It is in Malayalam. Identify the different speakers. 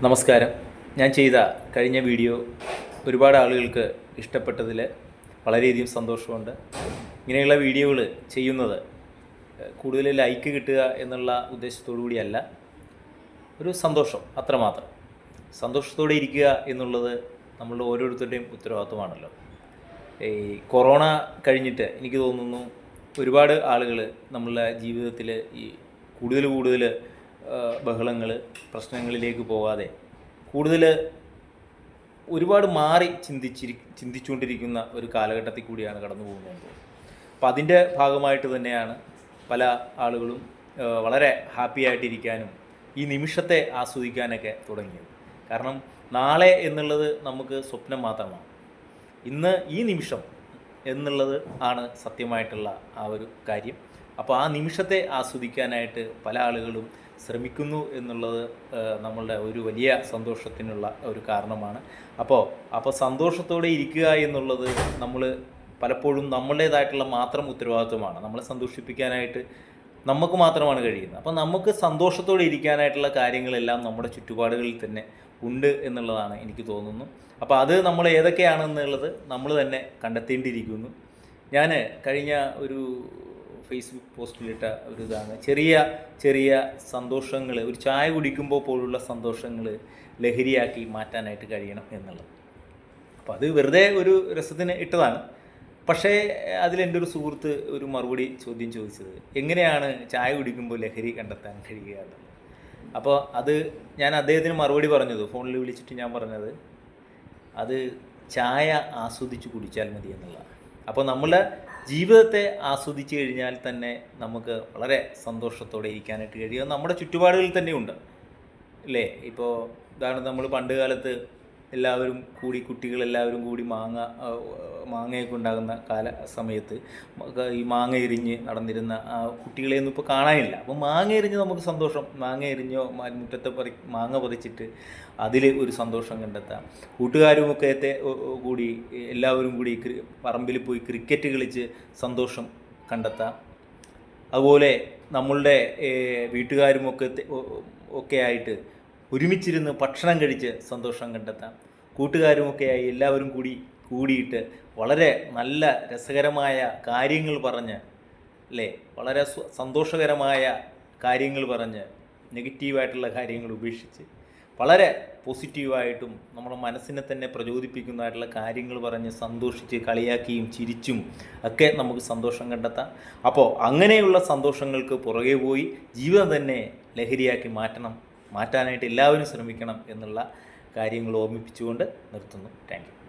Speaker 1: നമസ്കാരം. ഞാൻ ചെയ്ത കഴിഞ്ഞ വീഡിയോ ഒരുപാട് ആളുകൾക്ക് ഇഷ്ടപ്പെട്ടതിൽ വളരെയധികം സന്തോഷമുണ്ട്. ഇങ്ങനെയുള്ള വീഡിയോകൾ ചെയ്യുന്നത് കൂടുതൽ ലൈക്ക് കിട്ടുക എന്നുള്ള ഉദ്ദേശത്തോടു കൂടിയല്ല, ഒരു സന്തോഷം അത്രമാത്രം. സന്തോഷത്തോടെ ഇരിക്കുക എന്നുള്ളത് നമ്മളുടെ ഓരോരുത്തരുടെയും ഉത്തരവാദിത്വമാണല്ലോ. ഈ കൊറോണ കഴിഞ്ഞിട്ട് എനിക്ക് തോന്നുന്നു ഒരുപാട് ആളുകൾ നമ്മളുടെ ജീവിതത്തിൽ ഈ കൂടുതൽ ബഹളങ്ങൾ, പ്രശ്നങ്ങളിലേക്ക് പോകാതെ കൂടുതൽ ഒരുപാട് മാറി ചിന്തിച്ചുകൊണ്ടിരിക്കുന്ന ഒരു കാലഘട്ടത്തിൽ കൂടിയാണ് കടന്നു പോകുന്നത്. അപ്പോൾ അതിൻ്റെ ഭാഗമായിട്ട് തന്നെയാണ് പല ആളുകളും വളരെ ഹാപ്പി ആയിട്ടിരിക്കാനും ഈ നിമിഷത്തെ ആസ്വദിക്കാനൊക്കെ തുടങ്ങിയത്. കാരണം നാളെ എന്നുള്ളത് നമുക്ക് സ്വപ്നം മാത്രമാണ്. ഇന്ന് ഈ നിമിഷം എന്നുള്ളത് ആണ് സത്യമായിട്ടുള്ള ആ ഒരു കാര്യം. അപ്പോൾ ആ നിമിഷത്തെ ആസ്വദിക്കാനായിട്ട് പല ആളുകളും ശ്രമിക്കുന്നു എന്നുള്ളത് നമ്മളുടെ ഒരു വലിയ സന്തോഷത്തിനുള്ള ഒരു കാരണമാണ്. അപ്പോൾ സന്തോഷത്തോടെ ഇരിക്കുക എന്നുള്ളത് നമ്മൾ പലപ്പോഴും നമ്മളുടേതായിട്ടുള്ള മാത്രം ഉത്തരവാദിത്വമാണ്. നമ്മളെ സന്തോഷിപ്പിക്കാനായിട്ട് നമുക്ക് മാത്രമാണ് കഴിയുന്നത്. അപ്പോൾ നമുക്ക് സന്തോഷത്തോടെ ഇരിക്കാനായിട്ടുള്ള കാര്യങ്ങളെല്ലാം നമ്മുടെ ചുറ്റുപാടുകളിൽ തന്നെ ഉണ്ട് എന്നുള്ളതാണ് എനിക്ക് തോന്നുന്നു. അപ്പോൾ അത് നമ്മൾ ഏതൊക്കെയാണെന്നുള്ളത് നമ്മൾ തന്നെ കണ്ടെത്തേണ്ടിയിരിക്കുന്നു. ഞാൻ കഴിഞ്ഞ ഒരു ഫേസ്ബുക്ക് പോസ്റ്റിലിട്ട ഒരു ഇതാണ്, ചെറിയ സന്തോഷങ്ങൾ, ഒരു ചായ കുടിക്കുമ്പോൾ പോലുള്ള സന്തോഷങ്ങൾ ലഹരിയാക്കി മാറ്റാനായിട്ട് കഴിയണം എന്നുള്ളത്. അപ്പോൾ അത് വെറുതെ ഒരു രസത്തിന് ഇട്ടതാണ്. പക്ഷേ അതിലെൻ്റെ ഒരു സുഹൃത്ത് ഒരു മറുപടി ചോദ്യം ചോദിച്ചത്, എങ്ങനെയാണ് ചായ കുടിക്കുമ്പോൾ ലഹരി കണ്ടെത്താൻ കഴിയുക എന്നുള്ളത്. അപ്പോൾ അത് ഞാൻ അദ്ദേഹത്തിന് മറുപടി പറഞ്ഞത്, ഫോണിൽ വിളിച്ചിട്ട് ഞാൻ പറഞ്ഞത്, അത് ചായ ആസ്വദിച്ച് കുടിച്ചാൽ മതി എന്നുള്ളതാണ്. അപ്പോൾ നമ്മളെ ജീവിതത്തെ ആസ്വദിച്ച് കഴിഞ്ഞാൽ തന്നെ നമുക്ക് വളരെ സന്തോഷത്തോടെ ഇരിക്കാനായിട്ട് കഴിയുക നമ്മുടെ ചുറ്റുപാടുകളിൽ തന്നെ ഉണ്ട് അല്ലേ. ഇപ്പോൾ ഉദാഹരണം, നമ്മൾ പണ്ട് കാലത്ത് എല്ലാവരും കൂടി, കുട്ടികളെല്ലാവരും കൂടി മാങ്ങയൊക്കെ ഉണ്ടാകുന്ന സമയത്ത് ഈ മാങ്ങ എറിഞ്ഞ് നടന്നിരുന്ന കുട്ടികളെയൊന്നും ഇപ്പോൾ കാണാനില്ല. അപ്പോൾ മാങ്ങ എറിഞ്ഞ് നമുക്ക് സന്തോഷം, മാങ്ങ എറിഞ്ഞോ മുറ്റത്തെ മാങ്ങ പറിച്ചിട്ട് അതിൽ ഒരു സന്തോഷം കണ്ടെത്താം. കൂട്ടുകാരുമൊക്കെ കൂടി എല്ലാവരും കൂടി പറമ്പിൽ പോയി ക്രിക്കറ്റ് കളിച്ച് സന്തോഷം കണ്ടെത്താം. അതുപോലെ നമ്മളുടെ വീട്ടുകാരുമൊക്കെ ആയിട്ട് ഒരുമിച്ചിരുന്ന് ഭക്ഷണം കഴിച്ച് സന്തോഷം കണ്ടെത്താം. കൂട്ടുകാരുമൊക്കെയായി എല്ലാവരും കൂടിയിട്ട് വളരെ നല്ല രസകരമായ കാര്യങ്ങൾ പറഞ്ഞ് അല്ലേ, വളരെ സന്തോഷകരമായ കാര്യങ്ങൾ പറഞ്ഞ് നെഗറ്റീവായിട്ടുള്ള കാര്യങ്ങൾ ഉപേക്ഷിച്ച് വളരെ പോസിറ്റീവായിട്ടും നമ്മുടെ മനസ്സിനെ തന്നെ പ്രചോദിപ്പിക്കുന്നതായിട്ടുള്ള കാര്യങ്ങൾ പറഞ്ഞ് സന്തോഷിച്ച് കളിയാക്കിയും ചിരിച്ചും ഒക്കെ നമുക്ക് സന്തോഷം കണ്ടെത്താം. അപ്പോൾ അങ്ങനെയുള്ള സന്തോഷങ്ങൾക്ക് പുറകെ പോയി ജീവിതം തന്നെ ലഹരിയാക്കി മാറ്റാനായിട്ട് എല്ലാവരും ശ്രമിക്കണം എന്നുള്ള കാര്യങ്ങൾ ഓർമ്മിപ്പിച്ചുകൊണ്ട് നിർത്തുന്നു. Thank you.